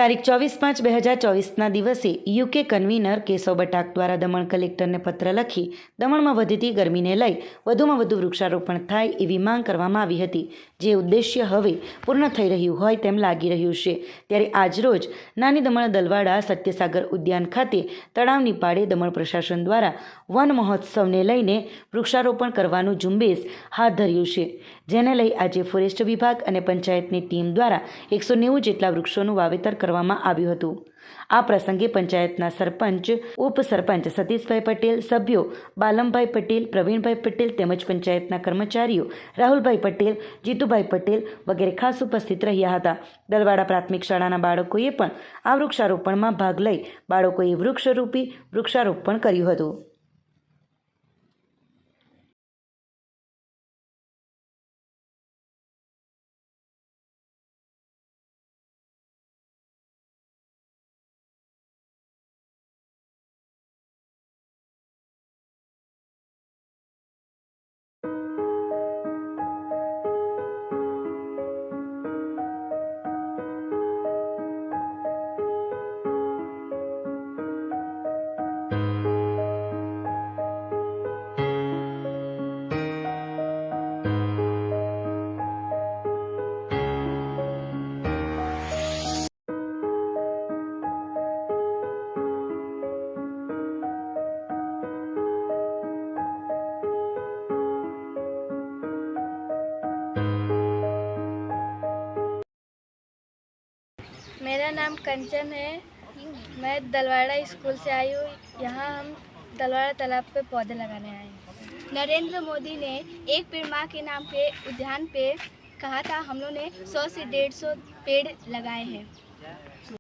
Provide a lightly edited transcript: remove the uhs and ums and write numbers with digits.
તારીખ 24/5/2024ના દિવસે UK convener Keshav બટાક દ્વારા દમણ કલેક્ટરને પત્ર લખી દમણમાં વધતી ગરમીને લઈ વધુમાં વધુ વૃક્ષારોપણ થાય એવી માંગ કરવામાં આવી હતી, જે ઉદ્દેશ્ય હવે પૂર્ણ થઈ રહ્યું હોય તેમ લાગી રહ્યું છે। ત્યારે આજરોજ નાની દમણ દલવાડા સત્યસાગર ઉદ્યાન ખાતે તળાવની પાળે દમણ પ્રશાસન દ્વારા વન મહોત્સવને લઈને વૃક્ષારોપણ કરવાનું ઝુંબેશ હાથ ધર્યું છે, જેને લઈ આજે ફોરેસ્ટ વિભાગ અને પંચાયતની ટીમ દ્વારા 190 જેટલા વૃક્ષોનું વાવેતર કરવામાં આવ્યું હતું। આ પ્રસંગે પંચાયતના સરપંચ, ઉપસરપંચ સતીશભાઈ પટેલ, સભ્યો બાલમભાઈ પટેલ, પ્રવીણભાઈ પટેલ તેમજ પંચાયતના કર્મચારીઓ રાહુલભાઈ પટેલ, જીતુભાઈ પટેલ વગેરે ખાસ ઉપસ્થિત રહ્યા હતા। દલવાડા પ્રાથમિક શાળાના બાળકોએ પણ આ વૃક્ષારોપણમાં ભાગ લઈ બાળકોએ વૃક્ષરૂપી વૃક્ષારોપણ કર્યું હતું। मेरा नाम कंचन है। मैं दलवाड़ा स्कूल से आई हूँ। यहाँ हम दलवाड़ा तालाब पे पौधे लगाने आए हैं। नरेंद्र मोदी ने एक पेड़ माँ के नाम पे उद्यान पे कहा था, हम लोगों ने 100 से 150 पेड़ लगाए हैं।